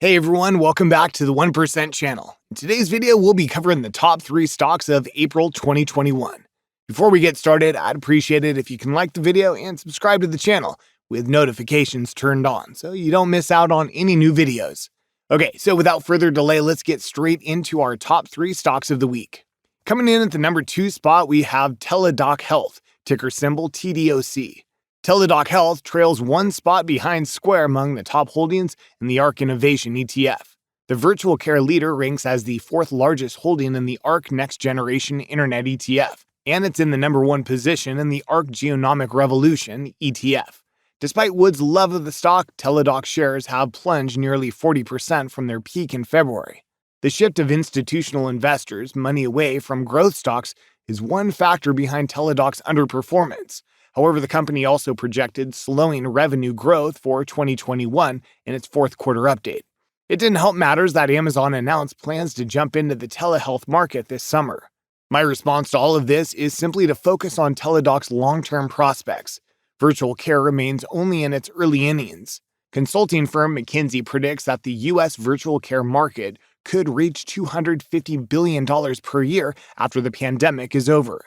Hey everyone, welcome back to the 1% channel. In today's video, we'll be covering the top 3 stocks of April 2021. Before we get started, I'd appreciate it if you can like the video and subscribe to the channel with notifications turned on so you don't miss out on any new videos. Okay, so without further delay, let's get straight into our top 3 stocks of the week. Coming in at the number 2 spot, we have Teladoc Health, ticker symbol TDOC. Teladoc Health trails one spot behind Square among the top holdings in the ARK Innovation ETF. The virtual care leader ranks as the 4th largest holding in the ARK Next Generation Internet ETF, and it's in the number 1 position in the ARK Genomic Revolution ETF. Despite Wood's love of the stock, Teladoc shares have plunged nearly 40% from their peak in February. The shift of institutional investors' money away from growth stocks is one factor behind Teladoc's underperformance. However, the company also projected slowing revenue growth for 2021 in its 4th quarter update. It didn't help matters that Amazon announced plans to jump into the telehealth market this summer. My response to all of this is simply to focus on Teladoc's long-term prospects. Virtual care remains only in its early innings. Consulting firm McKinsey predicts that the U.S. virtual care market could reach $250 billion per year after the pandemic is over.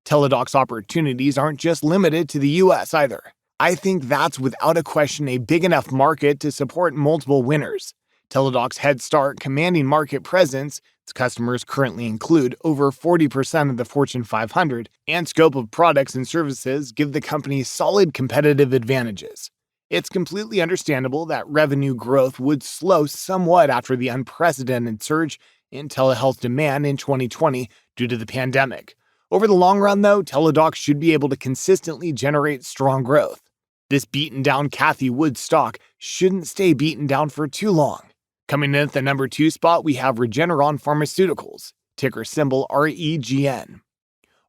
Teladoc's opportunities aren't just limited to the US either. I think that's without a question a big enough market to support multiple winners. Teladoc's head start commanding market presence, its customers currently include over 40% of the Fortune 500, and scope of products and services give the company solid competitive advantages. It's completely understandable that revenue growth would slow somewhat after the unprecedented surge in telehealth demand in 2020 due to the pandemic. Over the long run, though, Teladoc should be able to consistently generate strong growth. This beaten-down Cathie Wood stock shouldn't stay beaten down for too long. Coming in at the number 2 spot, we have Regeneron Pharmaceuticals, ticker symbol REGN.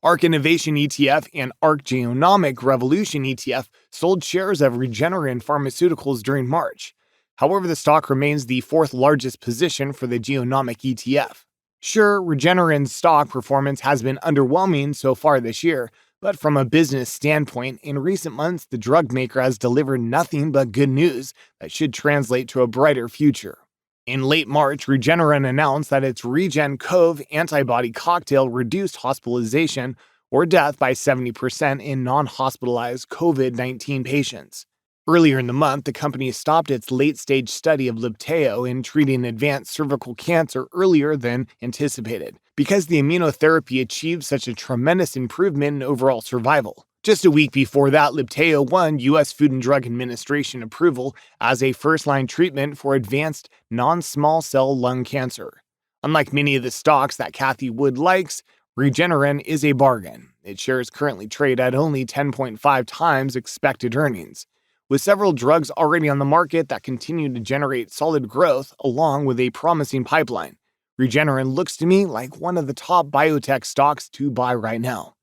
ARK Innovation ETF and ARK Genomic Revolution ETF sold shares of Regeneron Pharmaceuticals during March. However, the stock remains the 4th largest position for the Genomic ETF. Sure, Regeneron's stock performance has been underwhelming so far this year, but from a business standpoint, in recent months, the drug maker has delivered nothing but good news that should translate to a brighter future. In late March, Regeneron announced that its Regen Cove antibody cocktail reduced hospitalization or death by 70% in non-hospitalized COVID-19 patients. Earlier in the month, the company stopped its late-stage study of Libtayo in treating advanced cervical cancer earlier than anticipated, because the immunotherapy achieved such a tremendous improvement in overall survival. Just a week before that, Libtayo won U.S. Food and Drug Administration approval as a first-line treatment for advanced non-small cell lung cancer. Unlike many of the stocks that Cathie Wood likes, Regeneron is a bargain. Its shares currently trade at only 10.5 times expected earnings. With several drugs already on the market that continue to generate solid growth along with a promising pipeline, Regeneron looks to me like one of the top biotech stocks to buy right now.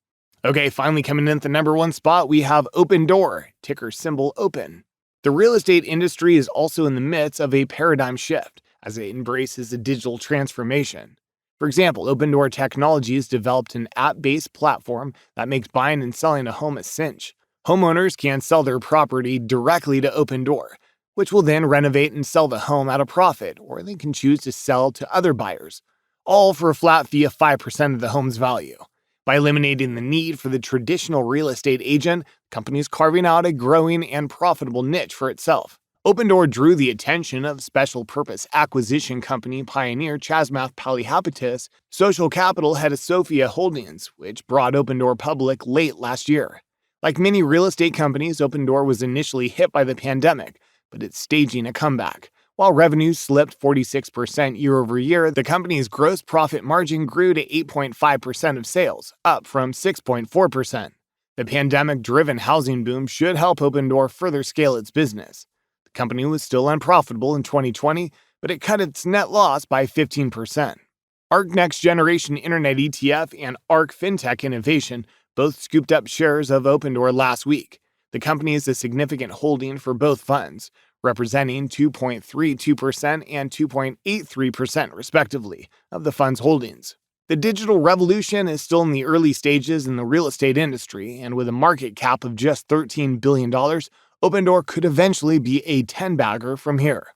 Okay, finally coming in at the number 1 spot, we have Opendoor, ticker symbol OPEN. The real estate industry is also in the midst of a paradigm shift as it embraces a digital transformation. For example, Opendoor Technologies developed an app-based platform that makes buying and selling a home a cinch. Homeowners can sell their property directly to Opendoor, which will then renovate and sell the home at a profit, or they can choose to sell to other buyers, all for a flat fee of 5% of the home's value. By eliminating the need for the traditional real estate agent, the company is carving out a growing and profitable niche for itself. Opendoor drew the attention of special purpose acquisition company pioneer Chasmath Palihapiti's social capital head of Sophia Holdings, which brought Opendoor public late last year. Like many real estate companies, Opendoor was initially hit by the pandemic, but it's staging a comeback. While revenues slipped 46% year over year, the company's gross profit margin grew to 8.5% of sales, up from 6.4%. The pandemic-driven housing boom should help Opendoor further scale its business. The company was still unprofitable in 2020, but it cut its net loss by 15%. ARK Next Generation Internet ETF and ARK FinTech Innovation both scooped up shares of Opendoor last week. The company is a significant holding for both funds, representing 2.32% and 2.83% respectively of the fund's holdings. The digital revolution is still in the early stages in the real estate industry, and with a market cap of just $13 billion, Opendoor could eventually be a 10-bagger from here.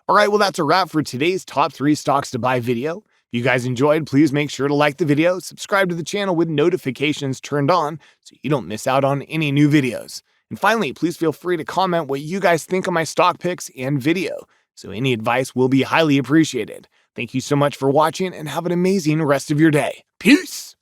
Alright, well that's a wrap for today's top 3 stocks to buy video. If you guys enjoyed, please make sure to like the video, subscribe to the channel with notifications turned on so you don't miss out on any new videos. And finally, please feel free to comment what you guys think of my stock picks and video, so any advice will be highly appreciated. Thank you so much for watching and have an amazing rest of your day. Peace!